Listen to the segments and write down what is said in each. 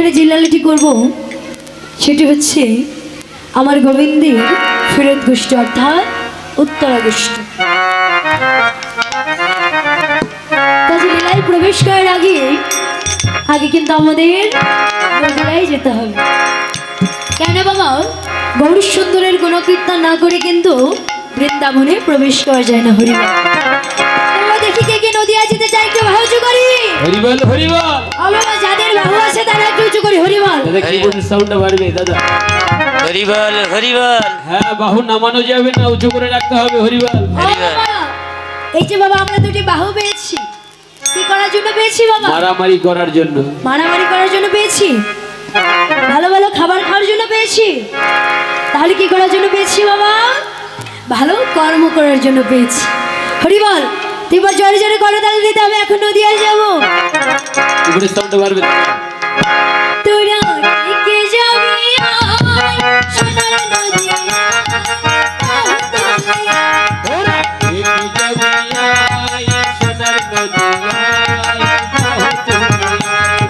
এখানে যে লালিটি করব সেটি হচ্ছে আমার গোবিন্দের ফেরত গোষ্ঠী অর্থাৎ উত্তরা গোষ্ঠী। কাজে লীলায় প্রবেশ করার আগে আগে কিন্তু আমাদের বগুড়ায় যেতে হবে। কেন বাবা? গৌরী সুন্দরের গুণকীর্তন না করে কিন্তু বৃন্দাবনে প্রবেশ করা যায় না। হরিবল। তোমরা দেখি কে কে নদিয়া যেতে চাই, একটু বাহু করি হরিবল হরিবল। বাবা যাদের বাহু আছে তারা একটু উঁচু করি হরিবল। দাদা কিবোর্ডের সাউন্ডটা বাড়বে দাদা। হরিবল হরিবল। হ্যাঁ, বাহু নামানো যাবে না, উঁচু করে রাখতে হবে। হরিবল। এই যে বাবা আমরা দুটি বাহু পেয়েছি, কি করার জন্য পেয়েছি বাবা? মারামারি করার জন্য। মারামারি করার জন্য পেয়েছি, ভালো ভালো খাবার খাওয়ার জন্য পেয়েছি। তাহলে কি করার জন্য পেয়েছি বাবা? ভালো কর্ম করার জন্য পেয়েছি। হরিবল। তুই বল জোরে জোরে করে তাহলে দিতে হবে, এখন নদিয়ায় যাবো। কিবোর্ডের সাউন্ডটা বাড়বে। তোরা কে যাবি আয়, সোনার নদিয়া ওরা একে যাবি আয়, সোনার নদিয়ায়, বাহু তুলে আয়।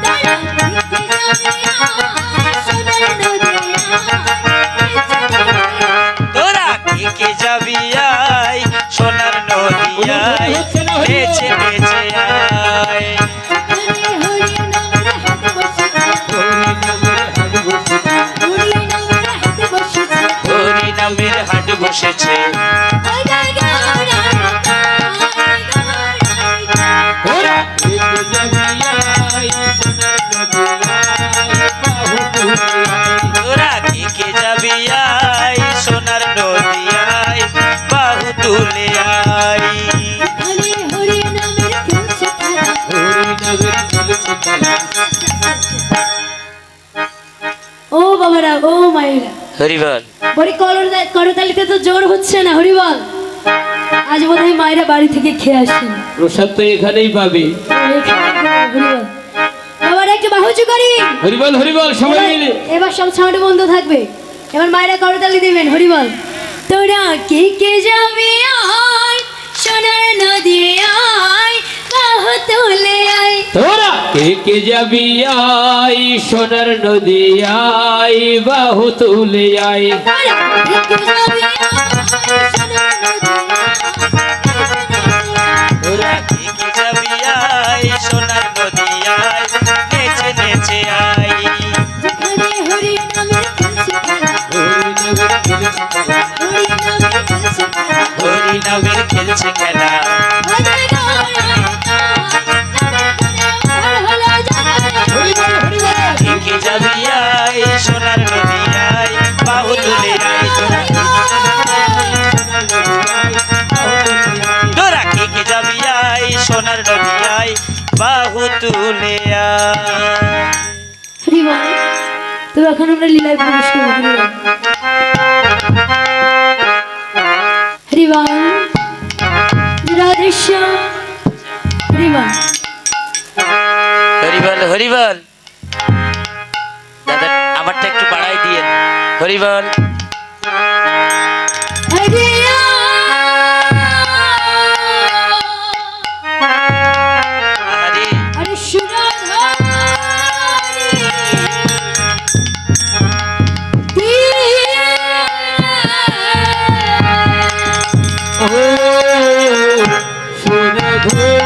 তোরা কে যাবি আয় সোনার নদিয়ায়, বেছে বেছে আয়। হরি নামের হাট বসেছে। ওরা একে যাবি আয়, সোনার নদিয়ায়, বাহু তুলে আয়। তোরা কে যাবি আয় সোনার নদিয়ায়, বাহু তুলে আয়। হরিনগর খেলছে খেলা। ও বাবারা, ও মায়েরা, হরিবল। বড়ি করতালিতে তো জোর হচ্ছে না। হরিবল। আজ বোধ হয় মায়েরা বাড়ি থেকে খেয়ে আসেন, প্রসাদ তো এখানেই পাবে। হরিবল। বাবারা একটু বাহুচু করি। হরিবল হরিবল সবাই মিলে। এবার সব সাউন্ড বন্ধ থাকবে, এবার মায়েরা করতালি দিবেন। হরিবল। তোরা কে কে যাবি আয় সোনার নদিয়ায়, বাহু তুলে আয়। তোরা কে যাবি আয় সোনার নদিয়ায়, বাহু তুলে আয়। তোরা কে কে যাবি আয় সোনার তোরা কে যাবি আয় সোনার নদিয়ায়, নেচে নেচে আয়। যেখানে হরি নামের খেলছে খেলা, হরিনগর খেলছে খেলা। হরি নামের খেলছে খেলা। হরি নামের খেলছে খেলা। হরিবল হরিবল। কে যাবি আয় সোনার নদিয়ায়, বাহু তুলে আয়। তোরা কে যাবি আয় সোনার নদিয়ায়, বাহু তুলে আয়। হরিবল। তো এখন আমরা লীলায় প্রবেশ করবো। হরিবল। রাধেশ্যাম। হরিবল। হরিবল হরিবল। দাদা আমারটা একটু বাড়াই দিয়ে। হরিবল। আরে আরে ও সুরধুনী তীরে, ও সুরধুনী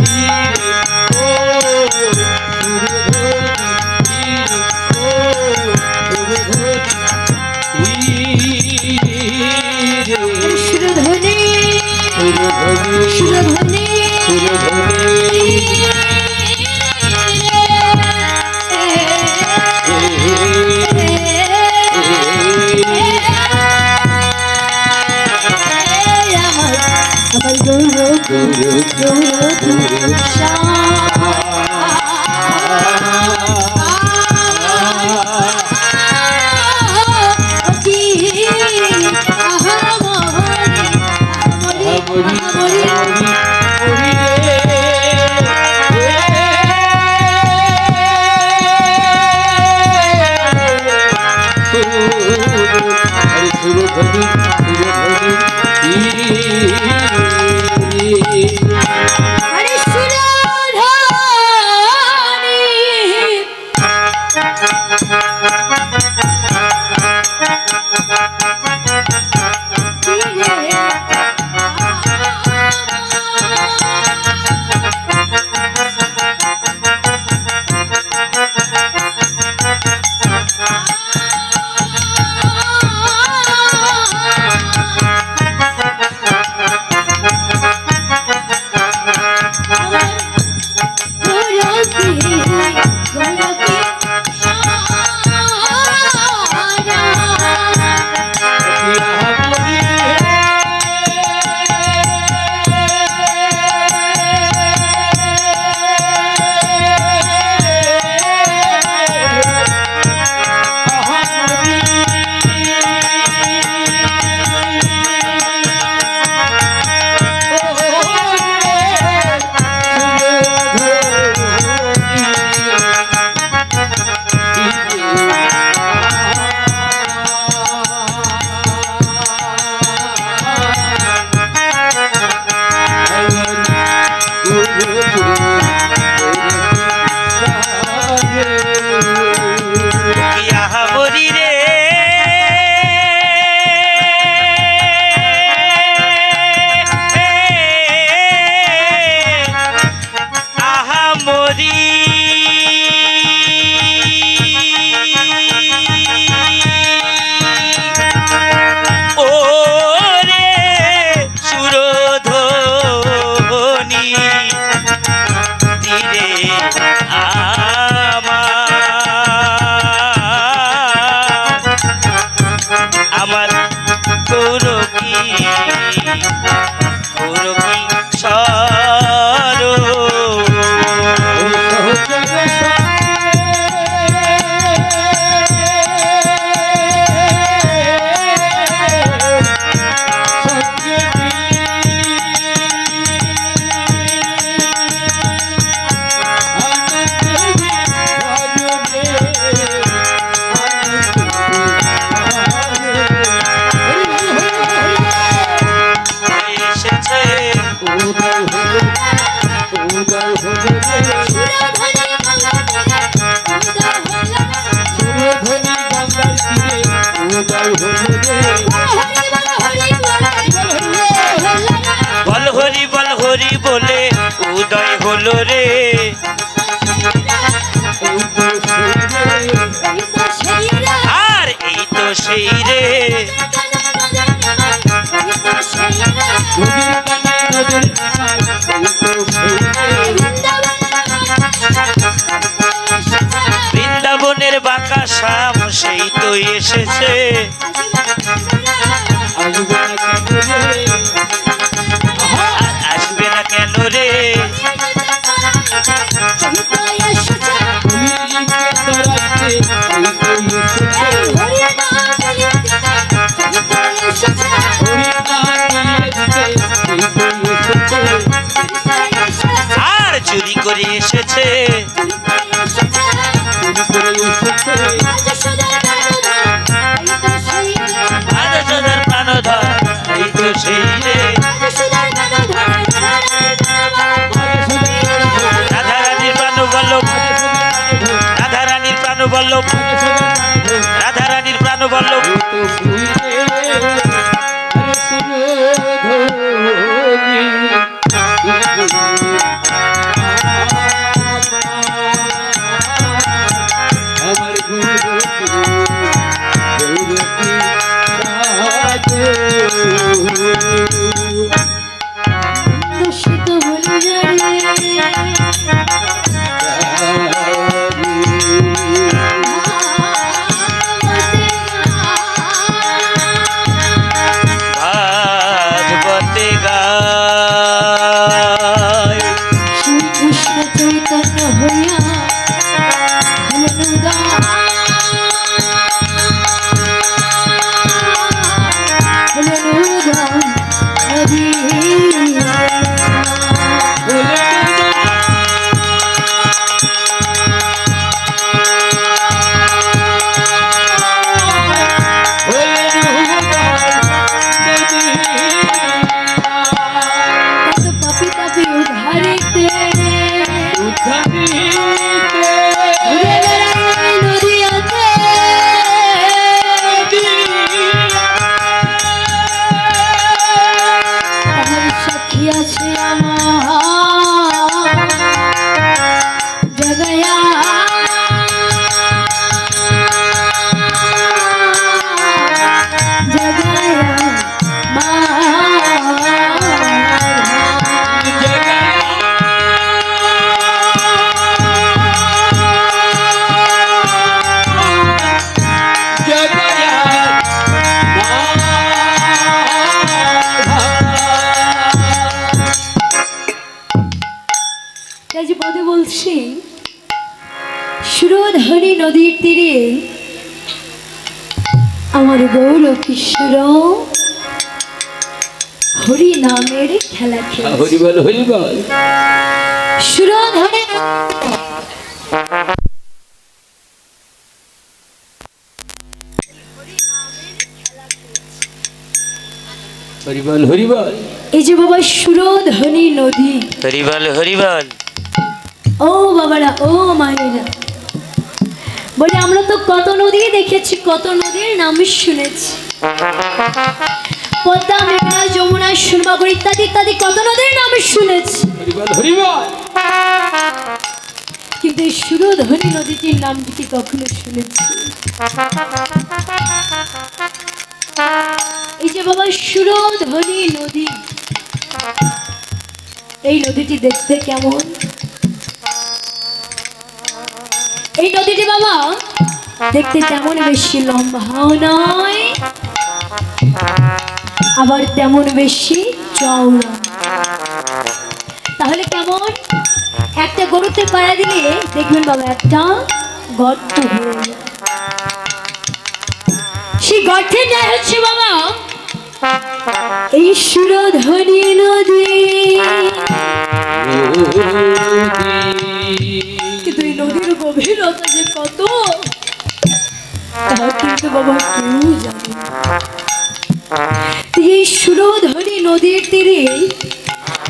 তীরে, ও সুরধুনী তীরে। সুরধনী সুরধুনী সুরধনী সুরধুনী হরি বলে উদয় হলো রে আর এই তো সেই রে বৃন্দাবনের বাঁকা শ্যাম সেই তো এসেছে আসবে না কেন রে আর চুরি করে এসেছে প্রাণধর এই তো সেই রে রাধারানীর প্রাণবল্লভ রাধারানীর প্রাণবল্লভ রাধারানীর প্রাণবল্লভ ধনী নদীর তীরে আমার গৌর কিশোর হরি নামের খেলা খেলে হরিবল হরিবল সুরধরে হরিবল হরিবল এই যে বাবা সুরধনী নদী, হরিবল হরিবল। ও বাবারা ও মায়েরা, বলে আমরা তো কত নদী দেখেছি, কত নদীর নাম শুনেছি, পদ্মা মেঘনা যমুনা সুরমাগর ইত্যাদি ইত্যাদি কত নদীর নাম শুনেছি, হরিবল হরিবল কিন্তু এই সুরধনী নদীটির নামটি কি কখনো শুনেছি? এই যে বাবা সুরধনী নদী, এই নদীটি দেখতে কেমন? এই নদীটি বাবা দেখতে তেমন বেশি লম্বাও নয়, আবার তেমন বেশি চওড়া। তাহলে কেমন? একটা গরুতে পাড়া দিলে দেখবেন বাবা একটা গর্ত হয়ে যায়, সেই গর্তের ন্যায় হচ্ছে বাবা এই সুরধনী নদী। কিন্তু এই নদীর গভীরতা যে কত তা কিন্তু বাবা কেউ জানে না। এই সুরধনী নদীর তীরে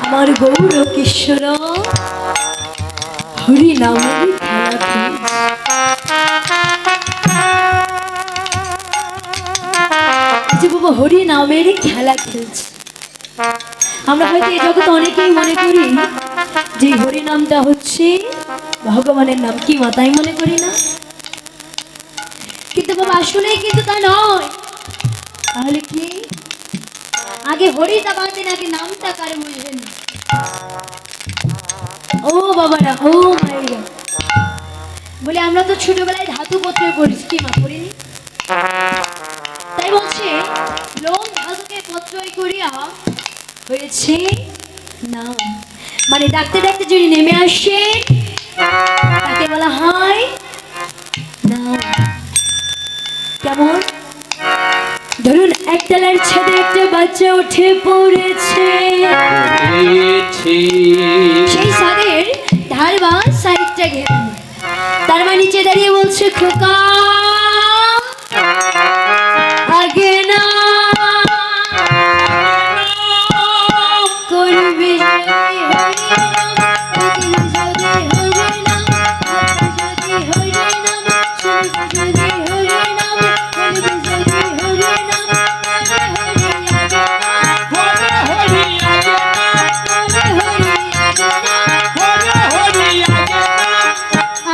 আমার গৌর কিশোর হরি নামের খেলা খেলছে। যে বাবা হরি নামের খেলা খেলছে। আমরা হয়তো এই জগতে অনেকেই মনে করি যে হরি নামটা হচ্ছে ভগবানের নাম, কি মা তাই মনে করি না? কিন্তু বাবা আসলে কিন্তু তা নয়। তাহলে কি? আগে হরিটা বাদে আগে নামটা কারে বুঝবেন? ও বাবারা ও মায়েরা, বলে আমরা তো ছোটবেলায় ধাতু পত্র পড়েছি, কি মা পড়িনি? তাই বলছে লোম ধাতুকে পত্রই করিয়া হয়েছে নাম, মানে ডাকতে ডাকতে যদি নেমে আসে তাকে বলা হয় নাম। কেমন? ধরুন একতলার ছাদে একটা বাচ্চা উঠে পড়েছে, সেই ছাদের ধার বা সাইডটা ঘেরা, তার মা নিচে দাঁড়িয়ে বলছে খোকা আগে না করবি যদি হরি নাম, যদি হরি নাম, যদি হরি নাম, যদি হরি নাম, যদি হরি নাম,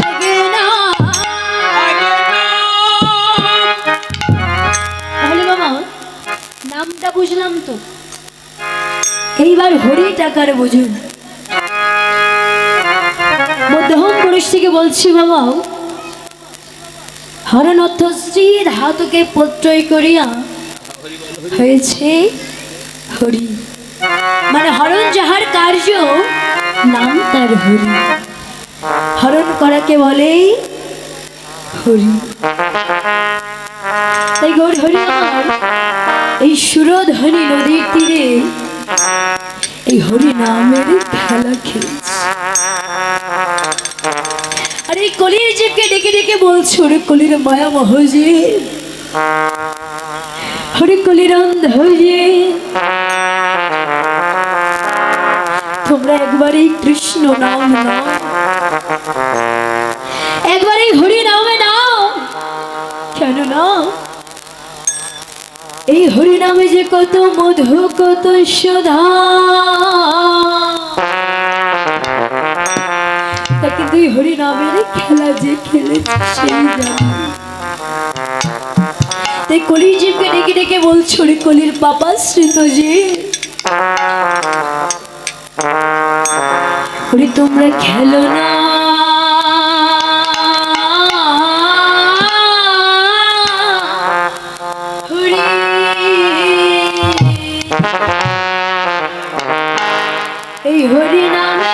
আগে না। তাহলে বাবা নামটা বুঝলাম তো, এইবার হরি টাকার বুঝুন। মধ্যম পুরুষ থেকে বলছি বাবা, হরণ অর্থ শ্রী ধাতুকে প্রত্যয় করিয়া হয়েছে হরি, মানে হরণ যাহার কার্য নাম তার হরি, হরণ করাকে বলে হরি। তাই গৌর হরি আমার এই সুরধনী নদীর তীরে এই হরি নামের খেলা খেলছে। আর এই কলির জীবকে ডেকে ডেকে বলছে ওরে কলির মায়া মহজে, হরে কলির অন্ধ হয়ে তোমরা একবারই কৃষ্ণ নাম নাও, একবারই হরি নামে নাও। কেন না? এই হরি নামে যে কত মধু কত সুধা, তা কিন্তু এই হরি নামের খেলা যে খেলেছে সেই জানে। তাই কলির জীবকে ডেকে ডেকে বলছো রে কলির পাপা শ্রিত যে হরি তোমরা খেলো না, হরি এই হরি নামে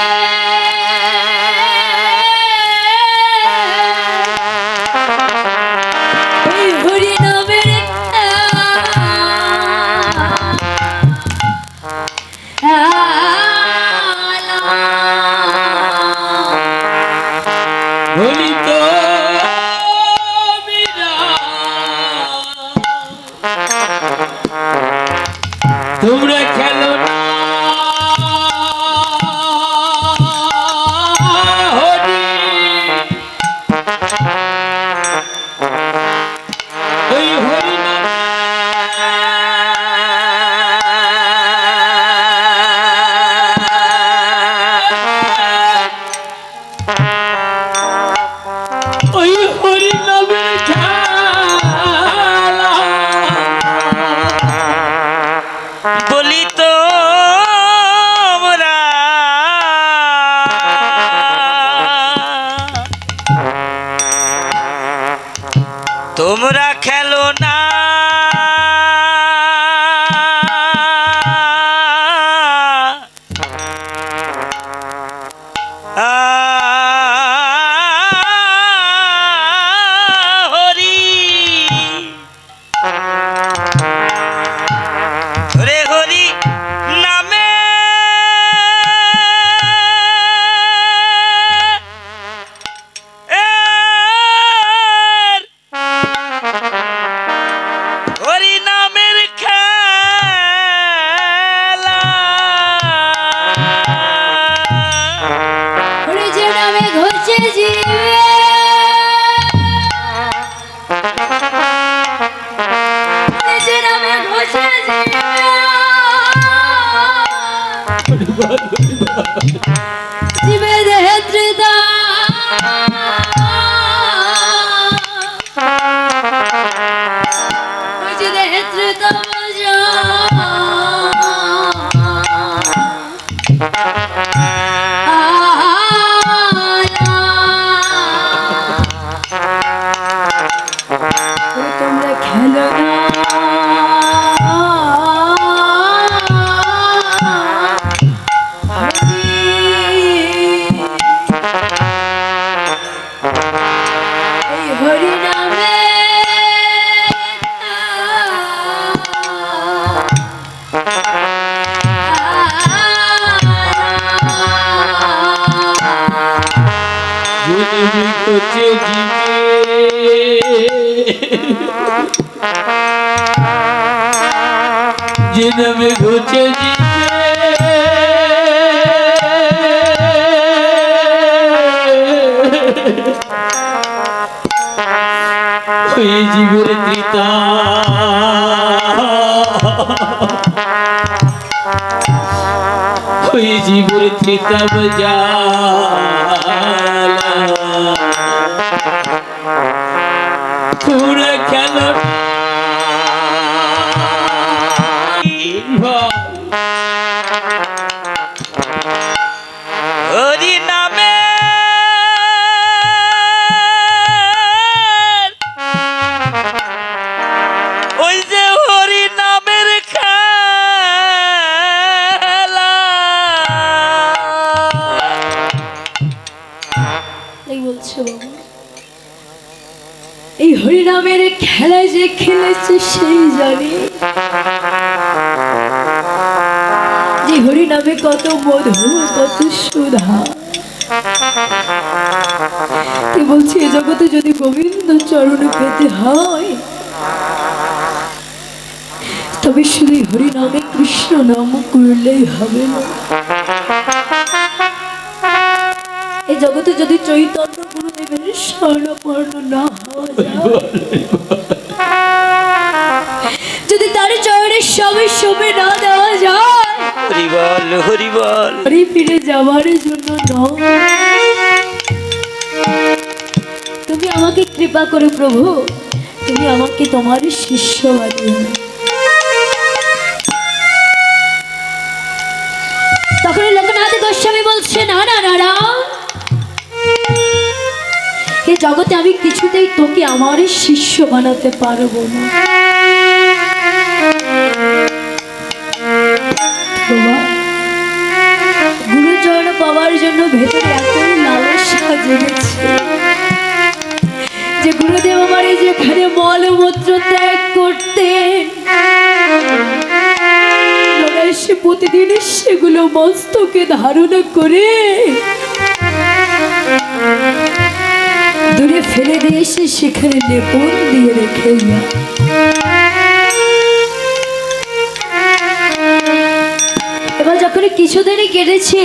তোমরা খেলো না হরি রে হরি নামে হরি নামের খেলা হরি যে নামে ঘটছে জীবে হরি যে নামে ঘটছে জীবে জীবে দেহে ত্রিদা হরি দেহে ত্রিদা মজা তোমরা খেলো না এই হরি নামে জনমে ঘটে যে নামে ঘটে ওই জীবের ত্রিতা ওই জীবের ত্রিতা বজা তোমরা খেলো হরি নামে ওই যে হরি নামের খেলা তাই বলছে বাবা এই হরিনামের খেলা যে খেলেছে সেই জানে যে হরিনামে কত মধু কত সুধা তুই বলছি এ জগতে যদি গোবিন্দ চরণে পেতে হয় তবে শুধু হরিনামে কৃষ্ণ নাম করলেই হবে না এই জগতে যদি চৈতন্য গুরুদেবের স্বর্ণপর্ণ না হওয়া যায় যদি তার চরণের সবে সবে না দেওয়া যায় হরি বল হরি বল হরি ফিরে যাওয়ার জন্য নয় তুমি আমাকে কৃপা করো প্রভু তুমি আমাকে তোমার শিষ্য বানিয়ে নাও। তখন লোকনাথ গোস্বামী বলছে না না না না এই জগতে আমি কিছুতেই তোকে আমার শিষ্য বানাতে পারবো না গুরুচরণ পাওয়ার জন্য ভেতরে এতই লালসা জেগেছে যে গুরুদেব আমার যেখানে মলমূত্র ত্যাগ করতেন সে প্রতিদিন সেগুলো মস্তকে ধারণা করে দূরে ফেলে দিয়ে এসে সেখানে লেপন দিয়ে রেখে যায় এবার যখন কিছুদিনই কেটেছে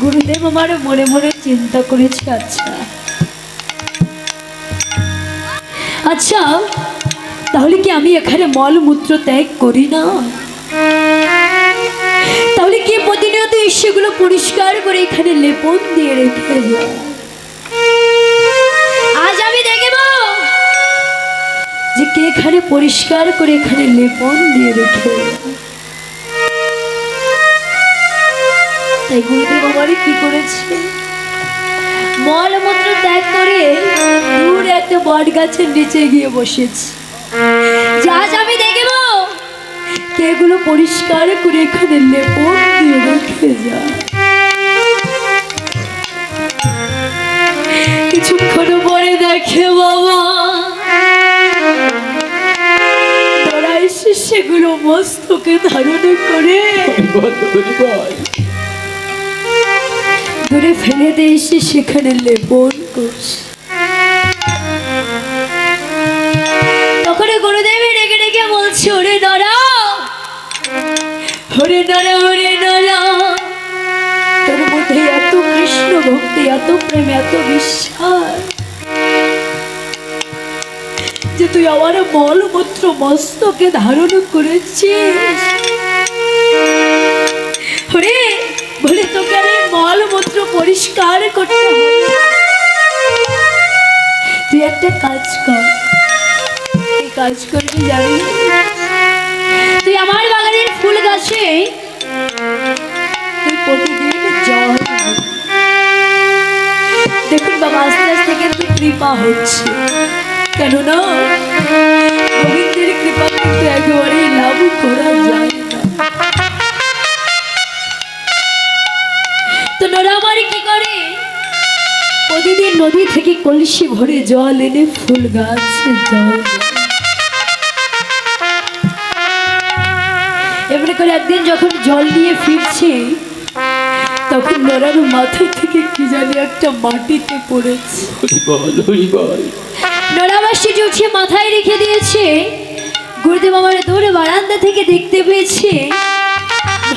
গুরুদেব আমার মনে মনে চিন্তা করেছে আচ্ছা তাহলে কি আমি এখানে মলমূত্র ত্যাগ করি না তাহলে কি প্রতিনিয়ত সেগুলো পরিষ্কার করে এখানে লেপন দিয়ে রেখে যায় আজ আমি দেখব যে কে এখানে পরিষ্কার করে এখানে লেপন দিয়ে রেখে যায় তাই গুরুদেব আমারই কি করেছে মলমূত্র ত্যাগ করে দূর একটা বট গাছের নিচে গিয়ে বসেছি। যা আমি দেখবো কে এগুলো পরিষ্কার করে এখানে লেপন দিয়ে রেখে যায়। কিছুক্ষণ পরে দেখে বাবা তোরা এসে সেগুলো মস্তকে ধারণ করে দূরে ফেলে দিয়ে এসে সেখানে লেপন করছে। তখন গুরুদেব ডেকে ডেকে বলছে, ওরে নরা, ওরে নরা, ওরে নরা, তোর মধ্যে এত কৃষ্ণ ভক্তি, এত প্রেম, এত বিশ্বাস যে তুই আমার মলমূত্র মস্তকে ধারণ করেছিস। ওরে বলে তোকে আর এই মলমূত্র পরিষ্কার করতে হবে, তুই একটা কাজ কর। এই কাজ করবি জানি, তুই আমার বাগানের ফুল গাছে তুই প্রতিদিন জল দিবি। দেখুন বাবা আস্তে আস্তে কিন্তু কৃপা হচ্ছে, কেননা গোবিন্দের কৃপা কিন্তু একেবারেই লাভ করা যায় না। তো নোরা আমার কি করে, প্রতিদিন নদী থেকে কলসি ভরে জল এনে ফুল গাছে জল দেয়। এমনি করে একদিন যখন জল নিয়ে ফিরছে তখন নোরার মাথা থেকে কি জানি একটা মাটিতে পড়েছে। নোরা বাসটি উঠিয়ে মাথায় রেখে দিয়েছে। গুরুদেব আমার দূরে বারান্দা থেকে দেখতে পেয়েছে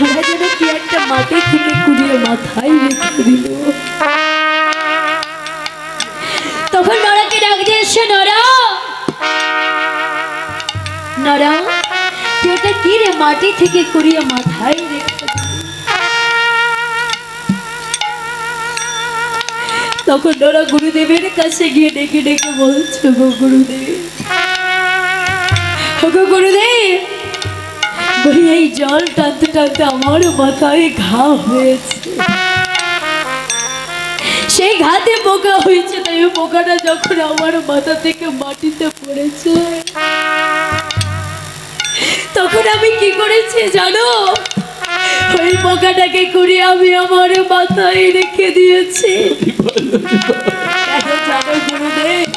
নোরা যেন কি একটা মাটি থেকে কুড়িয়ে মাথায় রেখে দিল। তখন নোরাকে ডাক দিয়েছে, নোরা, নোরা, তুই ওটা কি রে মাটি থেকে কুড়িয়ে মাথায় রেখে দিল? তখন নোরা গুরুদেবের কাছে গিয়ে ডেকে ডেকে বলছে, গো গুরুদেব, গো গুরুদেব, বলি এই জল টানতে টানতে আমার মাথায় ঘা হয়েছে, সেই ঘাতে পোকা হয়েছে, তাই ওই পোকাটা যখন আমার মাথা থেকে মাটিতে পড়েছে তখন আমি কি করেছি জানো, ওই পোকাটাকে করে আমি আমার মাথায় রেখে দিয়েছি। জানো গুরুদেব,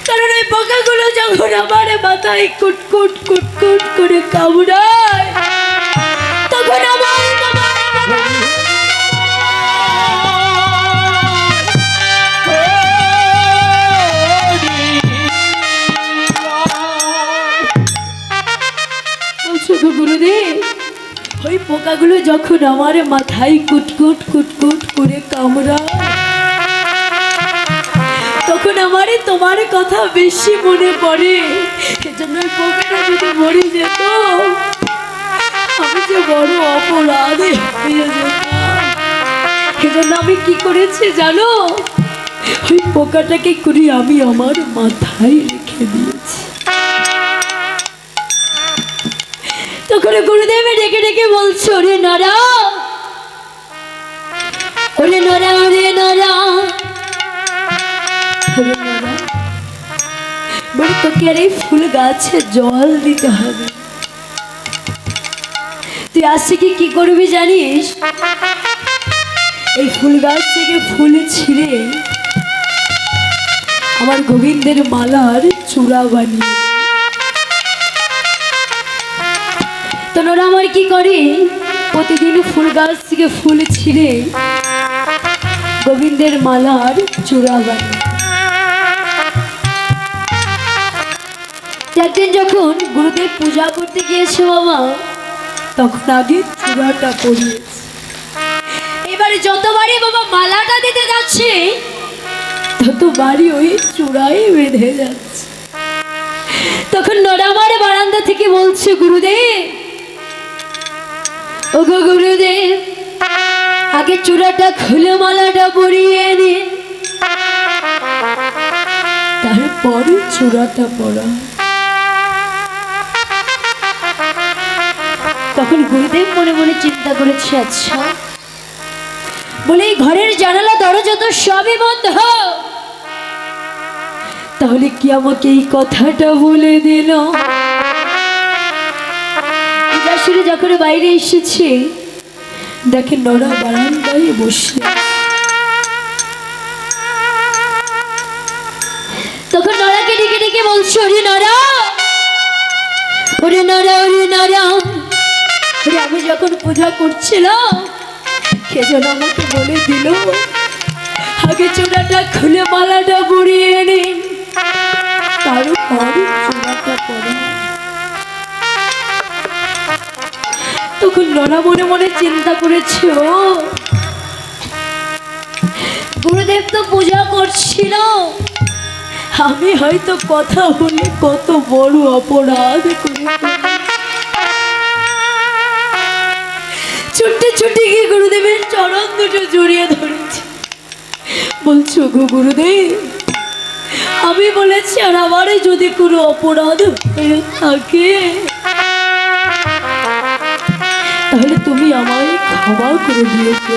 কারণ ওই পোকাগুলো যখন আমার মাথায় কুটকুট কুটকুট করে কামড়ায় তখন আমার গুরুদেব, ওই পোকাগুলো যখন আমার মাথায় কুটকুট কুটকুট করে কামড়ায় তখন আমারে তোমার কথা বেশি মনে পড়ে। এজন্য ওই পোকাটা যদি মরে যেত আমি যে বড় অপরাধী হয়ে যেতাম। এজন্য আমি কি করেছি জানো, ওই পোকাটাকে করে আমি আমার মাথায় রেখে দিয়েছি। তখন গুরুদেব ডেকে ডেকে বলছো, ওরে নরা, ওরে নরা, ওরে নরা, বলে তোকে আর এই ফুল গাছে জল দিতে হবে। তুই আসছে কি করবি জানিস, এই ফুল গাছ থেকে ফুল ছিঁড়ে আমার গোবিন্দের মালার চূড়া বানিয়ে। তো নোরা আমার কি করে, প্রতিদিন ফুল গাছ থেকে ফুল ছিঁড়ে গোবিন্দের মালার চূড়া বানিয়ে। একদিন যখন গুরুদেব পূজা করতে গিয়েছে বাবা তখন আগে চূড়াটা পরিয়েছে। এবারে যতবারই বাবা মালাটা দিতে যাচ্ছে ততবারই ওই চূড়াই বেঁধে যাচ্ছে। তখন নোরা আমার বারান্দা থেকে বলছে, গুরুদেব, ও গো গুরুদেব, আগে চূড়াটা খুলে মালাটা পরিয়ে নিন, তারপরে চূড়াটা পরা। তখন গুরুদেব মনে মনে চিন্তা করেছে, আচ্ছা, বলে এই ঘরের জানালা দরজা তো সবই বন্ধ, তাহলে কি আমাকে এই কথাটা বলে দিল? পূজাশুরি যখন বাইরে এসেছে, দেখে নরা বারান্দায় বসে। তখন নরাকে ডেকে ডেকে বলছে, ওরে নরা, ওরে নরা, ওরে নরা, ওরে আমি যখন পূজা করছিলাম, কে যেন আমাকে বলে দিল আগে চূড়াটা খুলে মালাটা পরিয়ে এনে তারপর চূড়াটা পরে। তখন নরা মনে মনে চিন্তা করেছে, ও গুরুদেব তো পূজা করছিল, আমি হয়তো কথা বলে কত বড় অপরাধ করে ছুটে ছুটে গিয়ে গুরুদেবের চরণ দুটো জড়িয়ে ধরেছে। বলছো গো গুরুদেব, আমি বলেছি আর আমারে যদি কোনো অপরাধ হয়ে থাকে তাহলে তুমি আমায় ক্ষমা করে দিয়েছো।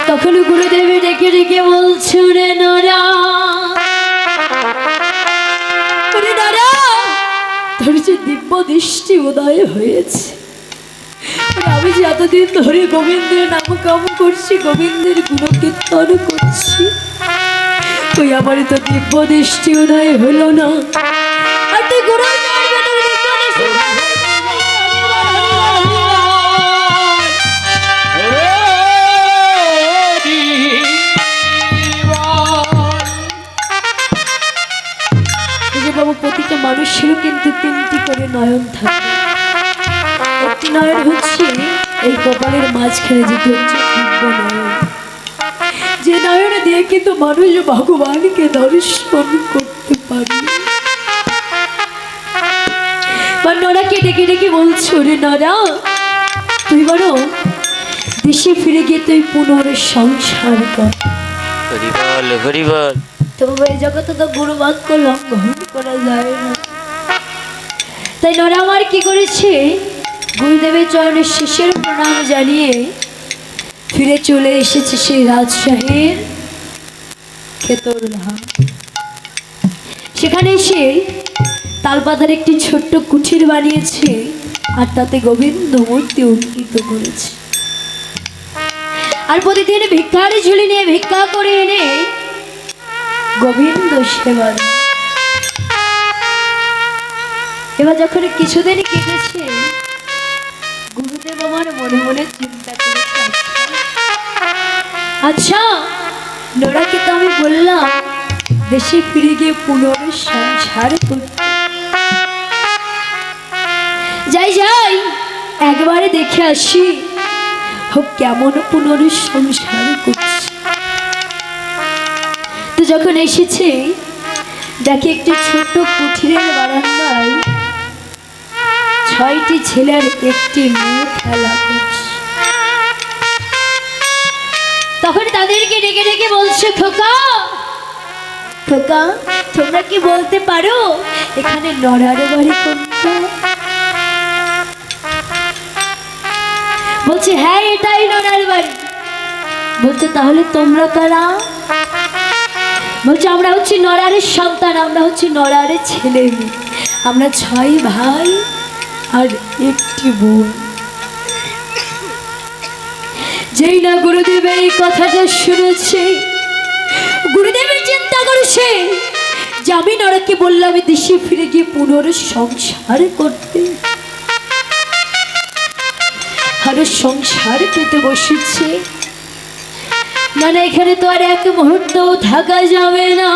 তখন গুরুদেব ডেকে ডেকে বলছো, রে নরা, ওরে নরা, তোর যে দিব্য দৃষ্টি উদয় হয়েছে, আমি যে এতদিন ধরে গোবিন্দের নামকাম করছি, গোবিন্দের গুণকীর্তন করছি, ওই আমার তো দিব্য দৃষ্টি উদয় হলো না। আর তুই গুরু বাবু, প্রতিটা মানুষেরও কিন্তু তিনটি করে নয়ন থাকে। একটি নয়ন হচ্ছে এই কপালের মাঝখানে, যেটি হচ্ছে দিব্য নয়ন, যে নয়ন দিয়ে কিন্তু মানুষ ভগবানকে দর্শন করতে পারে। নরাকে ডেকে ডেকে বলছো, রে নরা, তুই বলো দেশে ফিরে গিয়ে তুই পুনর্সংসার কর। হরি বল, হরি বল। তবু এই জগতে তো গুরু বাক্য লঙ্ঘন করা যায় না। তাই নরা আমার কি করেছে, গুরুদেবের চরণের শিষ্যের প্রণাম জানিয়ে ফিরে চলে এসেছে সেই রাজশাহীর খেতরঘাট। সেখানে এসে তালপাতার একটি ছোট্ট কুঠির বানিয়েছে আর তাতে গোবিন্দ মূর্তি অঙ্কিত করেছে। আর প্রতিদিন ভিক্ষার ঝুলি নিয়ে ভিক্ষা করে এনে গোবিন্দ সেবা। এবার যখন কিছুদিন কেটেছে, গুরুদেব আমার মনে মনে চিন্তা করেছে, আচ্ছা নোরাকে তো আমি বললাম দেশে ফিরে গিয়ে পুনর্সংসার করতে, যাই যাই একবারে দেখে আসি ও কেমন পুনর্সংসার করছে। তো যখন এসেছে, দেখে একটি ছোট্ট কুঠিরের বারান্দায় 6টি ছেলের একটি মেয়ে খেলা করছে। তখন তাদেরকে ডেকে ডেকে বলছে, খোকা খোকা, তোমরা কি বলতে পারো এখানে নরার বাড়ি কোনটা? বলছে, হ্যাঁ এটাই নরার বাড়ি। বলছে, তাহলে তোমরা কারা? বলছে, আমরা হচ্ছি নরারের সন্তান, আমরা হচ্ছি নরারের ছেলে মেয়ে, আমরা 6 ভাই আর একটি বোন। যেই না গুরুদেব এই কথাটা শুনেছে, গুরুদেবের চিন্তা করেছে যে আমি নরাকে বললাম দেশে ফিরে গিয়ে পুনর্সংসার করতে, আর সংসার পেতে বসেছে। না না, এখানে তো আর এক মুহূর্তও থাকা যাবে না।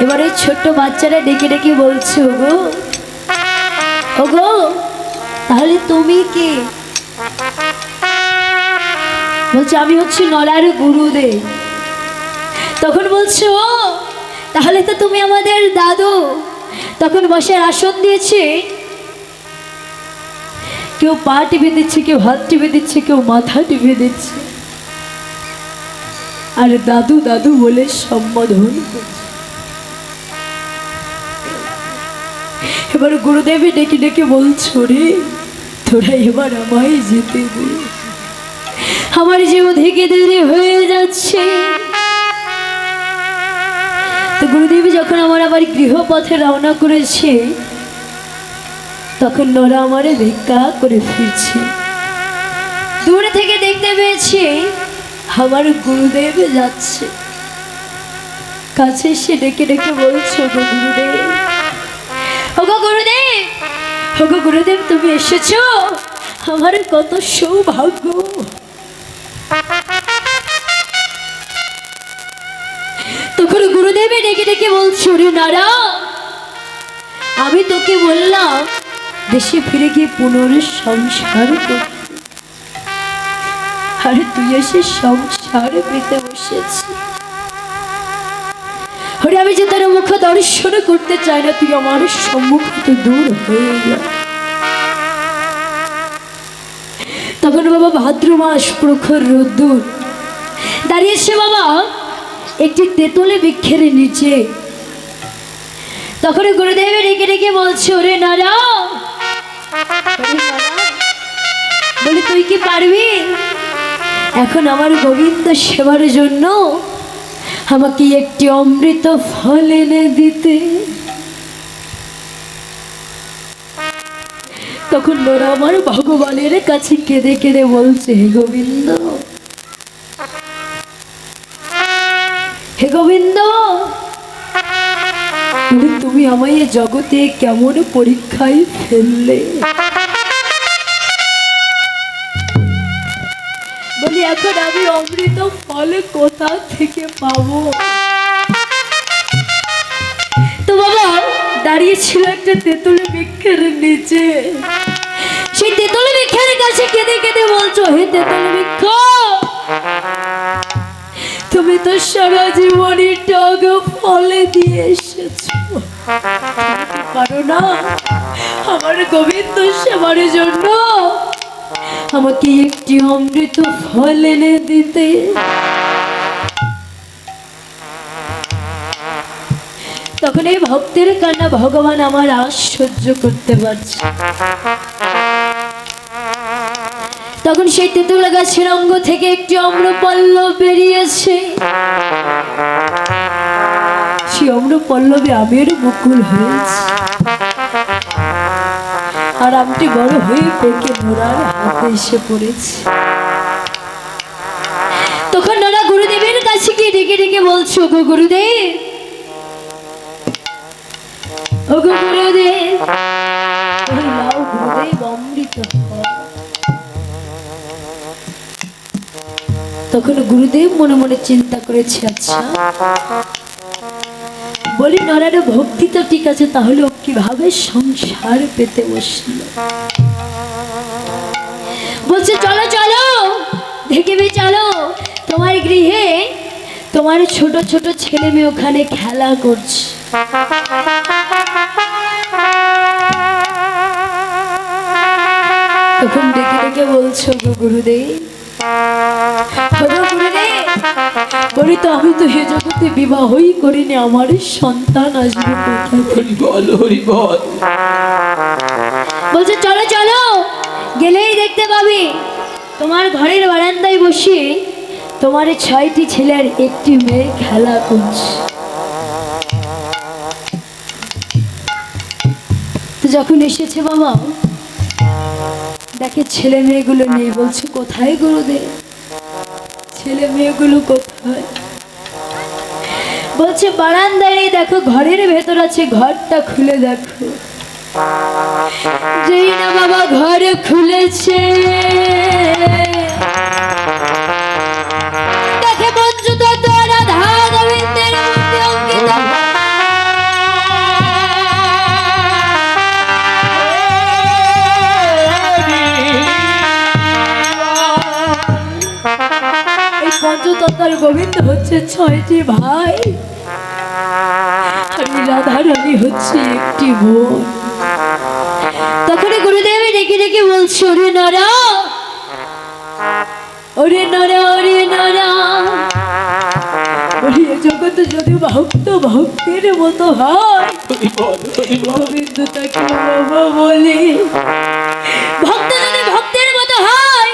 এবারে ছোট্ট বাচ্চারা ডেকে ডেকে বলছে, ওগো ওগো, তাহলে তুমি কে? বলছে, আমি হচ্ছি নরার গুরুদেব। তখন বলছে, ও তাহলে তো তুমি আমাদের দাদু। তখন বসার আসন দিয়েছে, কেউ পা টিপে দিচ্ছে, কেউ হাত টিপে দিচ্ছে, কেউ মাথা টিপে দিচ্ছে, আর দাদু দাদু বলে সম্বোধন করছে। এবার গুরুদেবী ডেকে ডেকে বলছো, রে তোরা এবার আমায় যেতে দে, আমার যে ওদিকে দেরি হয়ে যাচ্ছে। তো গুরুদেব যখন আমার আবার গৃহপথে রওনা করেছে, তখন নরা আমারে ভিক্ষা করে ফিরছে। দূর থেকে দেখতে পেয়েছে আমার গুরুদেব যাচ্ছে। কাছে এসে ডেকে ডেকে বলছে, ওগো গুরুদেব, ওগো গুরুদেব, ওগো গুরুদেব, তুমি এসেছো, আমার কত সৌভাগ্য। তখন গুরুদেবে ডেকে ডেকে বলছো, রে নারা, আমি তোকে বললাম দেশে ফিরে গিয়ে পুনর্সংসার করতে, আরে তুই এসে সংসার পেতে বসেছিস। ওরে আমি যে তার মুখ দর্শন করতে চাই না, তুই আমার সম্মুখ তো দূর হয়ে যা। তখন বাবা ভাদ্র মাস, প্রখর রোদ্দুর, দাঁড়িয়েছে বাবা একটি তেঁতুলে বৃক্ষের নিচে। তখন গুরুদেব ডেকে ডেকে বলছে, ওরে নারা, বলি তুই কি পারবি এখন আমার গোবিন্দ সেবার জন্য আমাকে একটি অমৃত ফল এনে দিতে? তখন নোরা আমার ভগবানের কাছে কেঁদে কেঁদে বলছে, হে গোবিন্দ, হে গোবিন্দ, তুমি আমায় এ জগতে কেমন পরীক্ষায় ফেললে? বলি এখন আমি অমৃত ফল কোথা থেকে পাবো? তো বাবা দাঁড়িয়ে ছিল একটা তেঁতুল বৃক্ষের নিচে। সেই তেঁতুল বৃক্ষের কাছে কেঁদে কেঁদে বলছো, হে তেঁতুল বৃক্ষ, তুমি তো সারা জীবনই টক ফলে দিয়ে এসেছো, পারো না আমার গোবিন্দ সেবার জন্য আমাকে একটি অমৃত ফল এনে দিতে? তখন এই ভক্তের কান্না ভগবান আমার আশ সহ্য করতে পারছে। তখন সেই তেঁতুল গাছের অঙ্গ থেকে একটি অম্রপল্লব বেরিয়েছে। সেই অম্রপল্লবে আমের মুকুল হয়েছে, আর আমটি বড় হয়ে পেকে নোরার হাতে এসে পড়েছে। তখন নোরা গুরুদেবের কাছে গিয়ে ডেকে ডেকে বলছো, গো গুরুদেব, ও গো গুরুদেব, লাও গুরুদেব অমৃত ফল। তখন গুরুদেব মনে মনে চিন্তা করেছে, আচ্ছা বলি নরার ভক্তি তো ঠিক আছে, তাহলে ও কিভাবে সংসার পেতে বসল? বলছে, চলো চলো দেখবে, চলো তোমার গৃহে তোমার ছোট ছোট ছেলে মেয়ে ওখানে খেলা করছে। তখন ডেকে ডেকে বলছো, গো গুরুদেব, বলি তো আমি তো হে জগতে বিবাহই করিনি, আমার সন্তান আসবে কোথা থেকে? বলছে, চলো চলো গেলেই দেখতে পাবি তোমার ঘরের বারান্দায় বসে তোমার 6টি ছেলের একটি মেয়ে খেলা করছে। তো যখন এসেছে বাবা দেখে ছেলে মেয়েগুলো নেই। বলছে, কোথায় গুরুদেব, ছেলে মেয়েগুলো কোথায়? বলছে, বারান্দায় দেখো, ঘরের ভেতর আছে, ঘরটা খুলে দেখো। যেই না বাবা ঘর খুলেছে, দেখে বঞ্চিত রাধা গোবিন্দের মূর্তি অঙ্কিত। পঞ্চতত্ত্বার গোবিন্দ হচ্ছে 6টি ভাই, আর রাধা রানী হচ্ছে একটি বোন। তখন গুরুদেব ডেকে ডেকে বলছে, ওরে নরা, ওরে নরা, ওরে নরা, বলি এ জগতে যদি ভক্ত ভক্তের মতো হয়, গোবিন্দ তাকে বাবা বলে। ভক্ত যদি ভক্তের মতো হয়,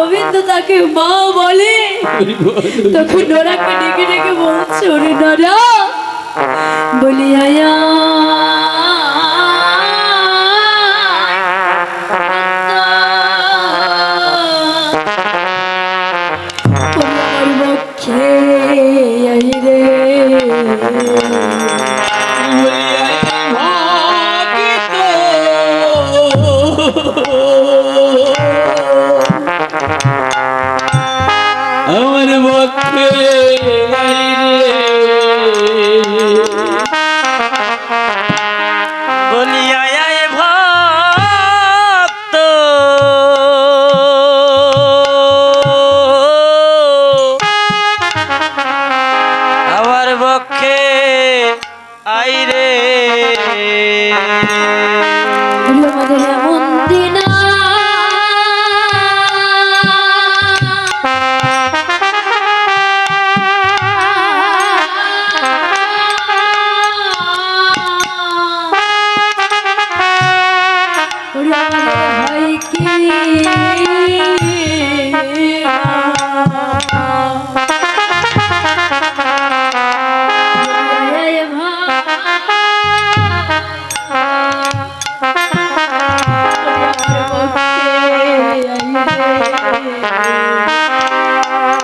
গোবিন্দ তাকে মা বলে, তখন নোরাকে ডেকে ডেকে বলছে, ওরে নোরা বলি আয়া আমার পক্ষে আই রে। আমার পক্ষে বলিয়া আয় ভক্ত আমার পক্ষে আইরে আমাদের এমন দিন হয় কি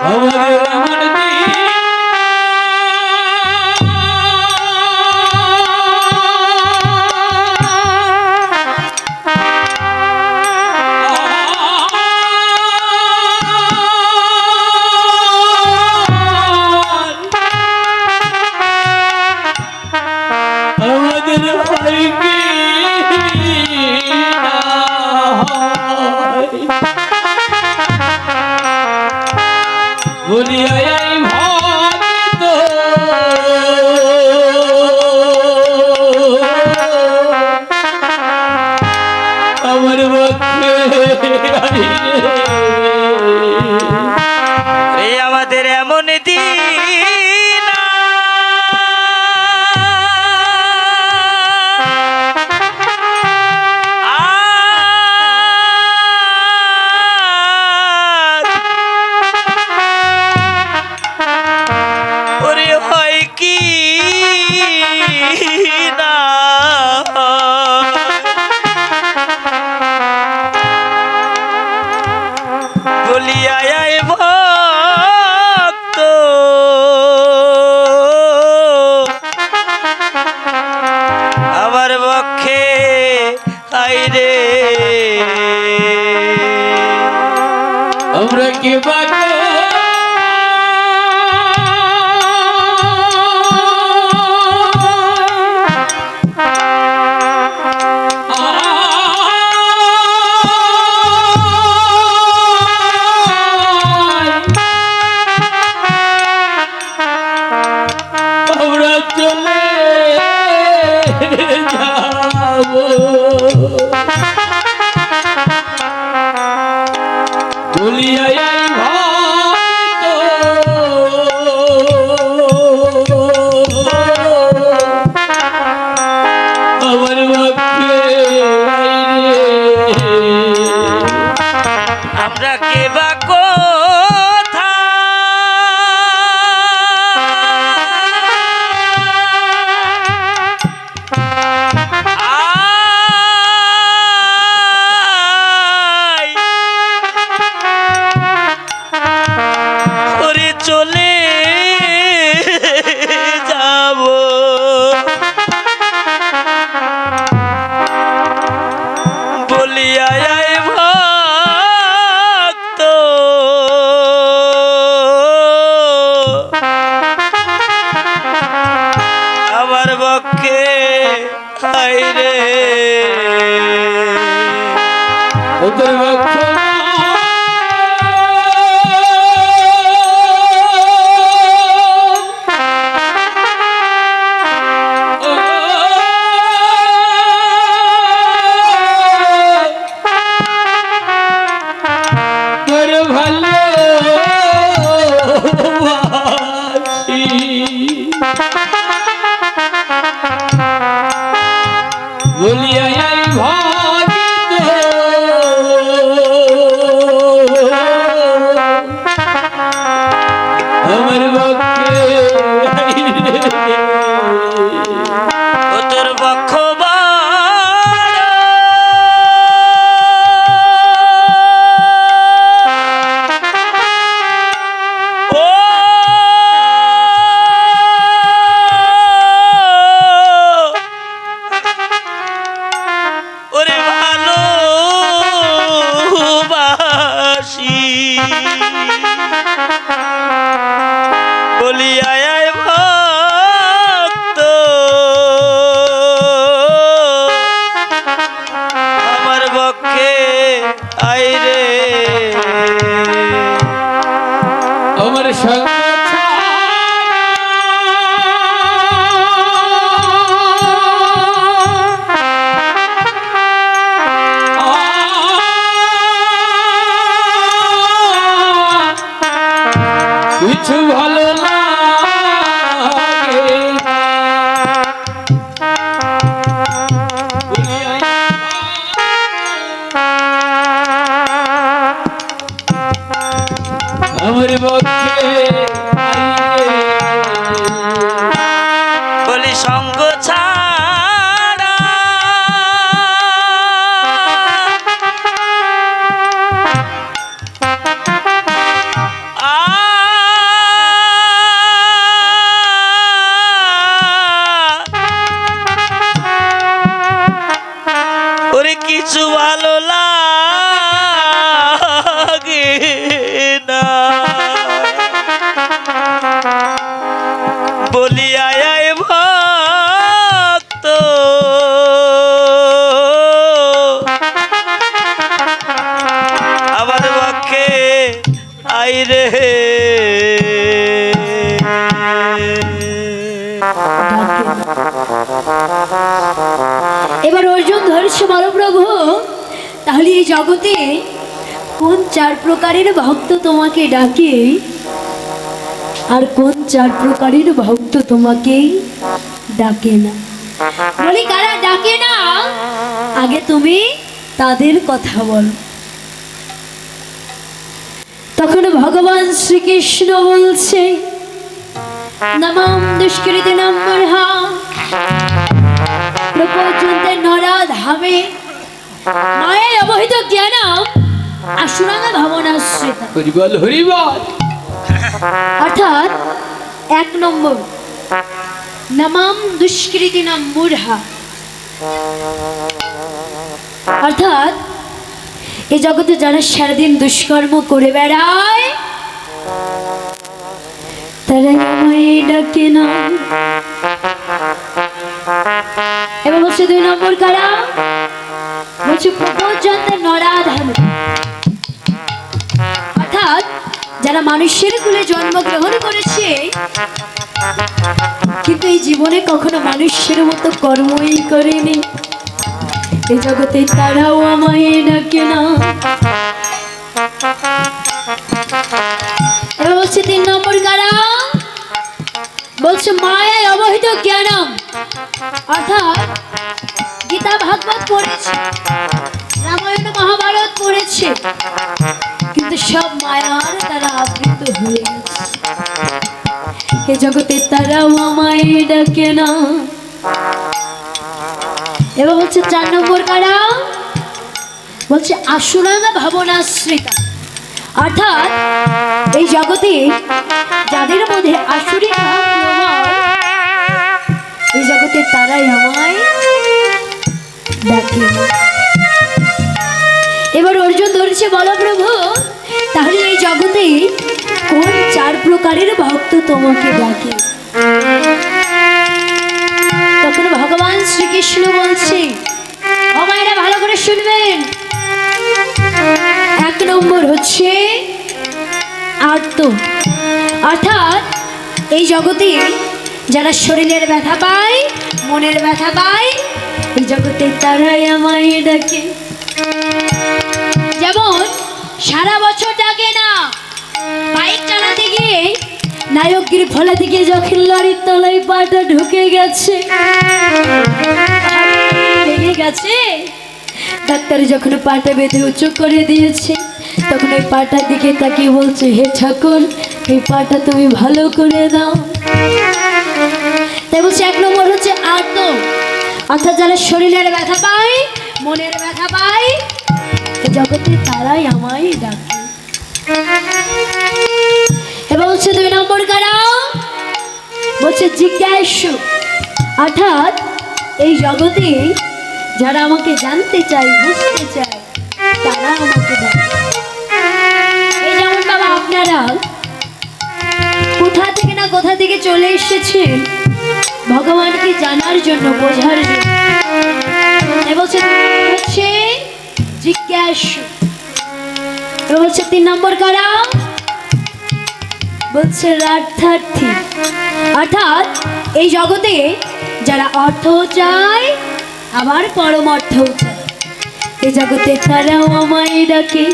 আমাদের এমন দিন আমাদের হয় কি না হয় বলিয়া এই ভক্ত আমার পক্ষে রে আমাদের এমন দিন ওরে হয় কি না বলিয়া আয় ভক্ত আমার পক্ষে আইরে আমরা কে বাক আমরা চলে যাব বলিয়া এই ভক্ত আমার পক্ষে আমরা কে বা চলে যাব বলিয়া আয় ভক্ত আমার পক্ষে আইরে ওদের পক্ষ বলিয়া এই ভক্ত আমার পক্ষে ও তোর বক্ষ ওরে ভালোবাসি বলি আয় আয় ভক্ত আমার পক্ষে আই রে আমার সঙ্গ কিছু ভালো লাগে আমার পক্ষে বলি সঙ্গ ছাড়া ওরে কিছু ভালো লাগে না বলি আয় আয় ভক্ত আমার পক্ষে আই রে এবার অর্জুন ধরছে মহাপ্রভু, তাহলে এই জগতে কোন 4 প্রকারের ভক্ত তোমাকে ডাকে আর কোন 4 প্রকারের ভক্ত তোমাকে ডাকে না? বলি কারা ডাকে না, আগে তুমি তাদের কথা বলো। তখন ভগবান শ্রীকৃষ্ণ বলছে, নমঃ দুষ্কৃতি নম্বরহা প্রপঞ্চন্তে নরাধামে মায়ায় অবহিত জ্ঞানম আসুরাঙ্গ ভাবনাশ্রিত। হরিবল হরিবল। অর্থাৎ 1 নম্বর নমঃ দুষ্কৃতি নম্বরহা, অর্থাৎ এই জগতে যারা সারাদিন দুষ্কর্ম করে বেড়ায় তারা আমায় ডাকে না। এবার বলছে 2 নম্বর কারা, বলছে প্রপঞ্চন্তে নরাধামে, অর্থাৎ যারা মানুষের কুলে জন্মগ্রহণ করেছে কিন্তু এই জীবনে কখনো মানুষের মতো কর্মই করেনি, এই জগতে তারাও আমায় ডাকে না। এবার বলছে 3 নম্বর কারা, বলছে মায়ায় অবহিত জ্ঞানম, অর্থাৎ গীতা ভাগবত পড়েছে, রামায়ণ মহাভারত পড়েছে, কিন্তু সব মায়ার তারা আবৃত হয়ে গেছে, এ জগতে তারাও আমায় ডাকে না। এবার বলছে 4 নম্বর কারা, বলছে আসুরাঙ্গ ভাবনাশ্রিতা, অর্থাৎ এই জগতে যাদের মধ্যে আসুরি ভাব প্রবল, এই জগতে তারাই আমায় ডাকে। এবার অর্জুন ধরেছে, বলো প্রভু তাহলে এই জগতে কোন 4 প্রকারের ভক্ত তোমাকে ডাকে? তখন ভগবান শ্রীকৃষ্ণ বলছে, আমায়রা ভালো করে শুনবেন, 1 নম্বর হচ্ছে আর্ত, অর্থাৎ এই জগতে যারা শরীরের ব্যথা পায়, মনের ব্যথা পায়, এই জগতে তারাই আমায় ডাকে। যেমন সারা বছর ডাকে না, বাইক চালাতে গিয়ে নায়কগিরি ফলা থেকে যখন লরির তলায় পাটা ঢুকে গেছে, ভেঙে গেছে, ডাক্তার যখন পাটা বেঁধে উঁচু করে দিয়েছে, তখন ওই পাটার দিকে তাকিয়ে বলছে, হে ঠাকুর এই পাটা তুমি ভালো করে দাও। তাই বলছে এক নম্বর হচ্ছে আর্ত, অর্থাৎ যারা শরীরের ব্যথা পায়, মনের ব্যথা পায়, এই জগতে তারাই আমায় ডাকে। এবার হচ্ছে দুই নম্বর কারা, বলছে জিজ্ঞাসু, অর্থাৎ এই জগতে যারা আমাকে জানতে চায়, বুঝতে চায়, তারা আমাকে ডাকে। এই যেমন বাবা আপনারা কোথা থেকে না কোথা থেকে চলে এসেছেন ভগবানকে জানার জন্য, বোঝার জন্য। বলছে হচ্ছে জিজ্ঞাসু। বলছে তিন নম্বর কারা, বলছে রার্থার্থী, অর্থাৎ এই জগতে যারা অর্থ চায় আবার পরমার্থ চায়, এই জগতে তারাও আমায় ডাকে।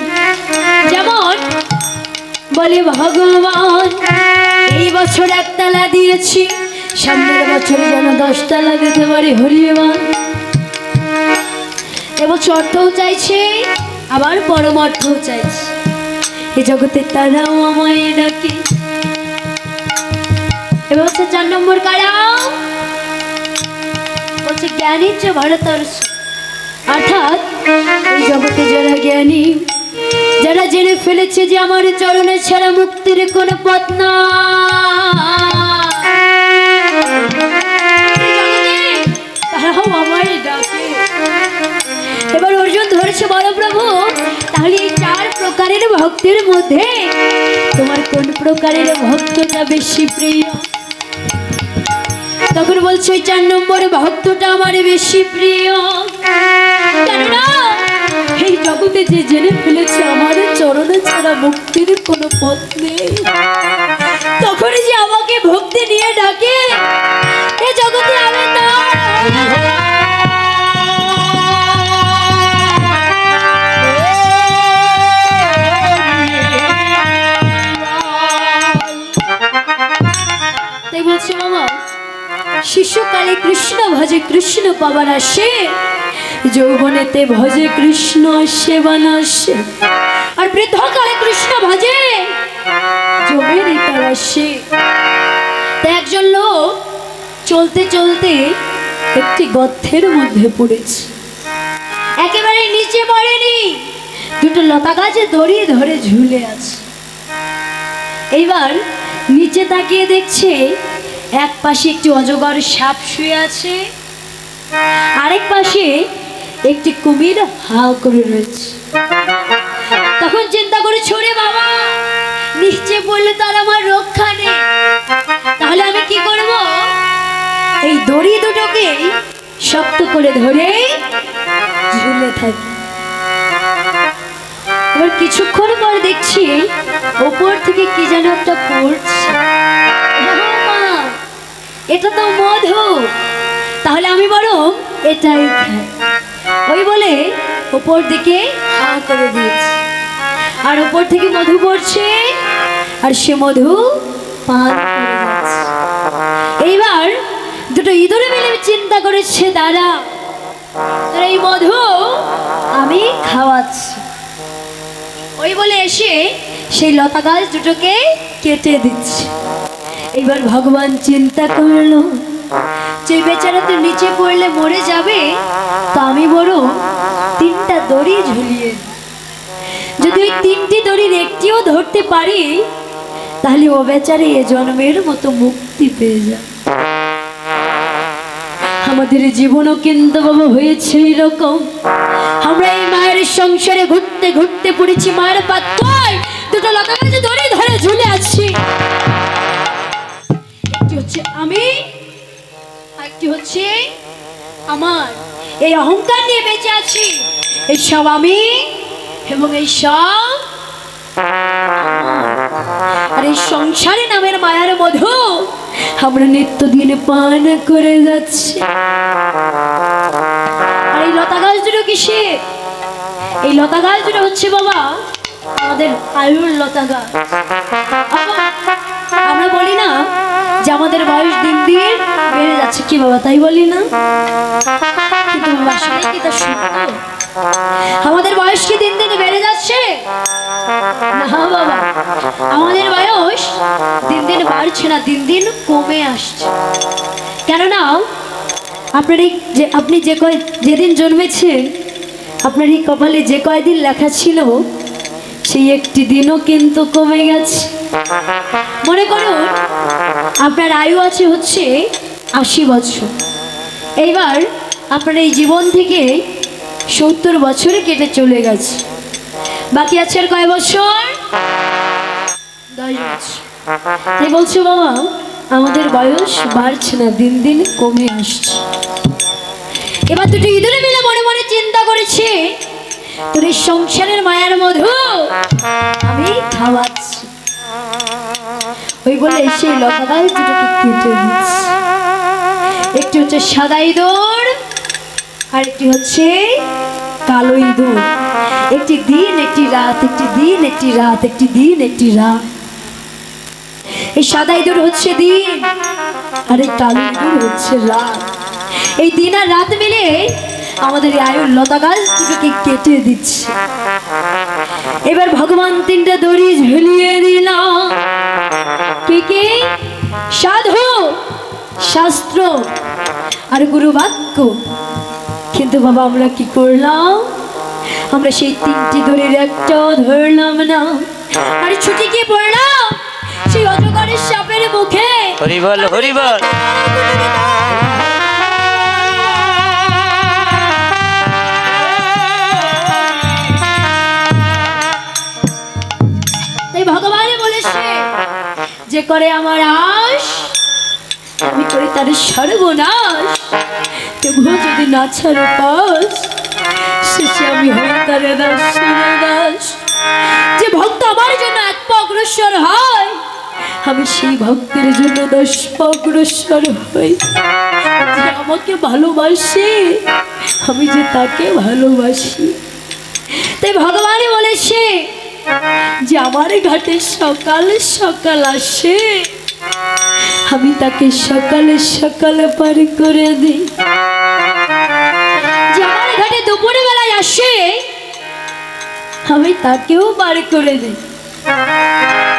যেমন বলে ভগবান এই বছর 1 তালা দিয়েছি, সামনের বছরে যেন 10 তালা দিতে পারি, হরিবান। এবছর অর্থও চাইছে আবার পরমার্থও চাইছে, এই জগতে তারাও আমায় ডাকে। এবার হচ্ছে 4 নম্বর কারা, বলছে জ্ঞানী চ ভরতর্ষ, অর্থাৎ এই জগতে যারা জ্ঞানী, যারা জেনে ফেলেছে যে আমার চরণে ছাড়া মুক্তির কোনো পথ না, তারাও আমায় ডাকে। এবার অর্জুন ধরেছে, বলো প্রভু তাহলে এই 4 প্রকারের ভক্তের মধ্যে তোমার কোন প্রকারের ভক্তটা বেশি প্রিয়? তখন বলছে ওই 4 নম্বর ভক্তটা আমার বেশি প্রিয়, কেননা এই জগতে যে জেনে ফেলেছে আমার চরণে ছাড়া মুক্তির কোনো পথ নেই, তখন যে আমাকে ভক্তি নিয়ে ডাকে, এই জগতে আমি না। তাই বলছি মামা, শিশুকালে কৃষ্ণ ভজে কৃষ্ণ পাবার আসে, যৌবনেতে ভজে কৃষ্ণ সেবান আসে, আর বৃদ্ধকালে কৃষ্ণ ভজে জমের ইতার আসে। তাই একজন লোক চলতে চলতে একটি গর্তের মধ্যে পড়েছে, একেবারে নিচে পড়েনি, দুটো লতা গাছে দড়ি ধরে ঝুলে আছে। এইবার নিচে তাকিয়ে দেখছে এক পাশে একটি অজগর সাপ শুয়ে আছে, আরেক পাশে একটি কুমির হাঁ করে রয়েছে। তখন চিন্তা করে, ছোড়ে বাবা নিচে পড়লে তার আমার রক্ষা নেই, তাহলে আমি কি করব? এই দড়ি দুটোকে শক্ত করে ধরে ঝুলে থাকি। এবার কিছুক্ষণ পর দেখছি উপর থেকে কি যেন একটা পড়ছে, এটা তো মধু, তাহলে আমি বরং এটাই খাই। ওই বলে উপর দিকে হাঁ করে দিয়েছে, আর উপর থেকে মধু পড়ছে, আর সে মধু পান করে যাচ্ছে। এইবার দুটো ইঁদুরে মিলে চিন্তা করেছে, দাঁড়া এই মধু আমি খাওয়াচ্ছি। ওই বলে এসে সেই লতা গাছ দুটোকে কেটে দিচ্ছে। এবার ভগবান চিন্তা করলো, যে বেচারা তো নিচে পড়লে মরে যাবে, তা আমি বরং 3টা দড়ি ঝুলিয়ে, যদি ওই 3টি দড়ির একটিও ধরতে পারি, তাহলে ও বেচারে এ জন্মের মতো মুক্তি পেয়ে যাবে। আমাদের জীবনও কিন্তু বাবা হয়েছে এরকম, আমরা এই মায়ের সংসারে ঘুরতে ঘুরতে পড়েছি, মায়ের পাত্তায় দুটো লতা গাছে দড়ি ধরে ঝুলে আছি। একটি হচ্ছে আমি, একটি হচ্ছে আমার, এই অহংকার নিয়ে বেঁচে আছি, এই সব আমি এবং এই সব আর এই সংসারে নামের মায়ার মধু আমরা নিত্যদিনে পান করে যাচ্ছি। আর এই লতা গাছ দুটো কিসে? এই লতা গাছ দুটো হচ্ছে বাবা আমাদের আয়ুর লতা গাছ। আমরা বলি না যে আমাদের বয়স দিন দিন বেড়ে যাচ্ছে, কি বাবা তাই বলি না? কিন্তু আসলে কি তা সত্য? আমাদের বয়স কি দিন দিন বেড়ে যাচ্ছে? না বাবা, আমাদের বয়স দিন দিন বাড়ছে না, দিন দিন কমে আসছে। কেননা আপনি যেদিন জন্মেছেন, আপনার এই কপালে যে কয়দিন লেখা ছিল সেই একটি দিনও কিন্তু কমে গেছে। মনে করুন আপনার আয়ু আছে হচ্ছে 80 বছর, এইবার আপনার এই জীবন থেকে 70 বছরে কেটে চলে গেছে, বাকি আছে আর কয় বছর? 10 বছর। তাই বলছো বাবা, আমাদের বয়স বাড়ছে না, দিন দিন কমে আসছে। এবার দুটো ইঁদুরে মিলে মনে মনে চিন্তা করেছে, তোর এই সংসারের মায়ার মধু আমি খাওয়াচ্ছি। ওই বলে সেই লতাগাছ দুটোকে কেটে দিচ্ছে। একটি হচ্ছে সাদা ইঁদুর, আর একটি হচ্ছে কালো ইঁদুর। একটি দিন একটি রাত, একটি দিন একটি রাত, একটি দিন একটি রাত। এই সাদা ইঁদুর হচ্ছে দিন, আর এই কালো ইঁদুর হচ্ছে রাত। এই দিন আর রাত মিলে আমাদের আয়ুর লতা গাছ দুটোকে কেটে দিচ্ছে। এবার ভগবান 3টা দড়ি ঝুলিয়ে দিলাম। কি? সাধু, শাস্ত্র আর গুরু বাক্য। কিন্তু বাবা আমরা কি করলাম? আমরা সেই 3টি দড়ির একটাও ধরলাম না, আর ছুটি গিয়ে পড়লাম সেই অজগরের সাপের মুখে। হরি বল, হরি বল। তাই ভগবান বলেছে, যে করে আমার আশ আমি করি তার সর্বনাশ। তবুও যদি না ছাড়ো পাস, শেষে আমি হই তার দাস। যে ভক্ত আমার জন্য 1 পা অগ্রসর হয়, আমি সেই ভক্তের জন্য 10 পা অগ্রসর হই। যে আমাকে ভালোবাসে, আমি যে তাকে ভালোবাসি। তাই ভগবান বলেছে যে আমার ঘাটে সকাল সকাল আসে, আমি তাকে সকালে সকালে পার করে দিই। যে আমার ঘাটে দুপুরে বেলায় আসে, আমি তাকেও পার করে দিই।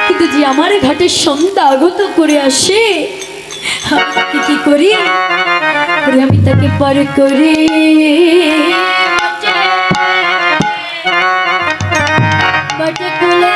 কিন্তু যে আমার ঘাটে সন্ধ্যা আগত করে আসে, আমি তাকে কি করি? আমি তাকে পার করি। বটে কুলে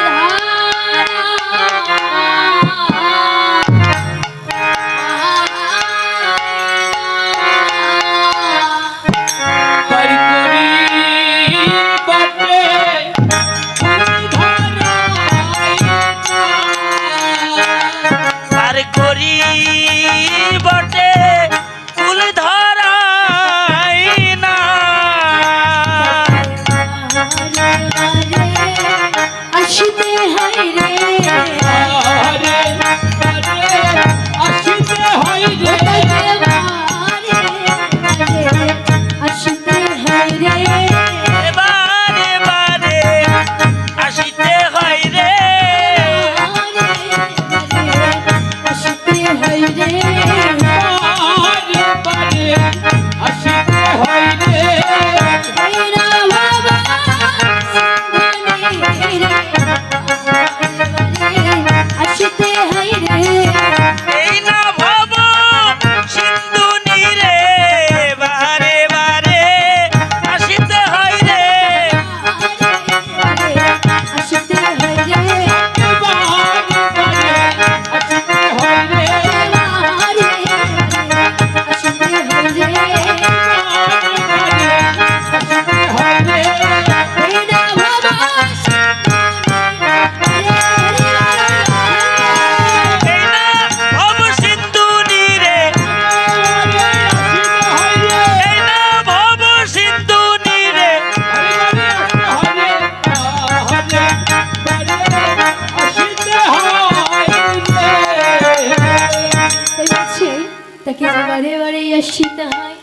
তাকে যে বারে বারে আসিতে হয়।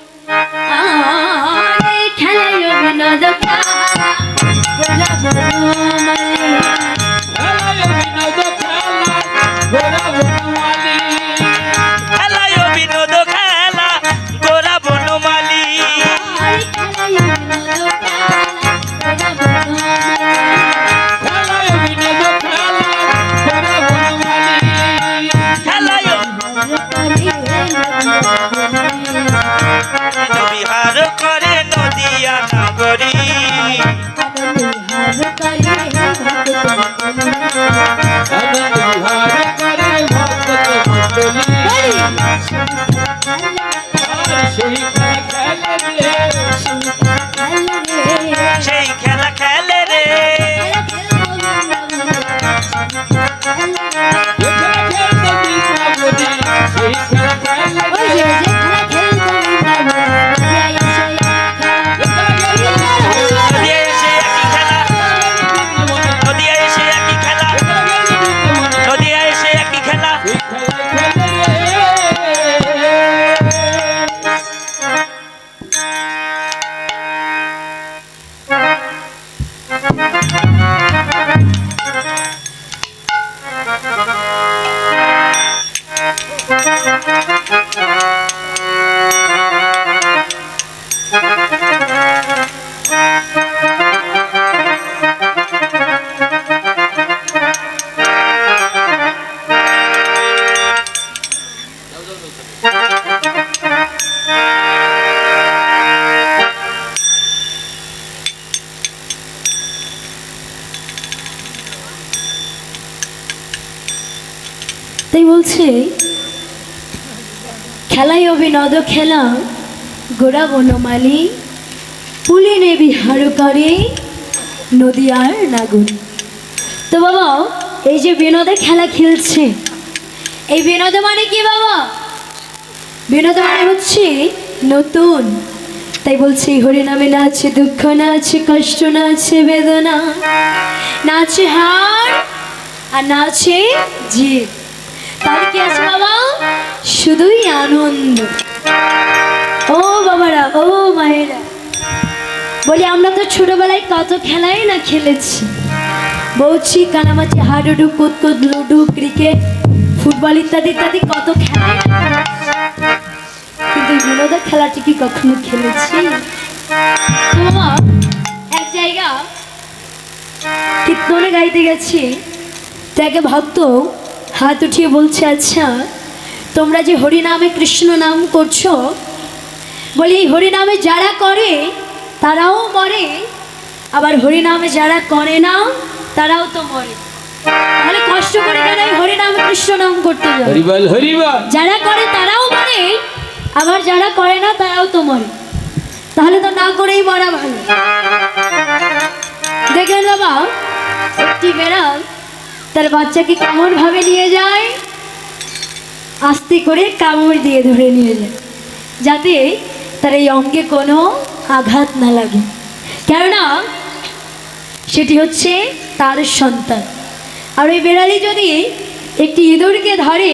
খেলায় বিনোদ তাই বলছে খেলাই অভিনদ খেলা গোড়া বনমালী পুলিনে বিহার করে নদীয়ার নাগরী। তো বাবা এই যে বিনোদে খেলা খেলছে, এই বিনোদ মানে কি বাবা? বিনোদ মানে হচ্ছে নতুন। তাই বলছি হরিনামে না আছে দুঃখ, না আছে কষ্ট, না আছে বেদনা, না আছে হার, আর না আছে জিত। তাহলে কি আছে বাবা? শুধুই আনন্দ। ও বাবারা, ও মায়েরা, বলি আমরা তো ছোটবেলায় কত খেলাই না খেলেছি, বলছি কানামাছি, হাডুডু, কুতকুত, লুডু, ক্রিকেট, ফুটবল ইত্যাদি ইত্যাদি কত খেলাই না খেলেছি। কিন্তু এই বিনোদের খেলাটি কি কখনো খেলেছি? তো বাবা এক জায়গা কীর্তনে গাইতে গেছি, তাকে ভক্ত হাত উঠিয়ে বলছে, আচ্ছা তোমরা যে হরিনামে কৃষ্ণ নাম করছো, বলি এই হরিনামে যারা করে তারাও মরে, আবার হরিনামে যারা করে না তারাও তো মরে, তাহলে কষ্ট করে কেন এই হরিনামে কৃষ্ণ নাম করতে যাবে? হরিবল হরিবল। যারা করে তারাও মরে, আবার যারা করে না তারাও তো মরে, তাহলে তো না করেই মরা ভালো। দেখলেন বাবা একটি বেড়াল তার বাচ্চাকে কেমন ভাবে নিয়ে যায়, আস্তে করে কামড় দিয়ে ধরে নিয়ে যায়, যাতে তার এই অঙ্গে কোনো আঘাত না লাগে, কেননা সেটি হচ্ছে তার সন্তান। আর ওই বেড়ালি যদি একটি ইঁদুরকে ধরে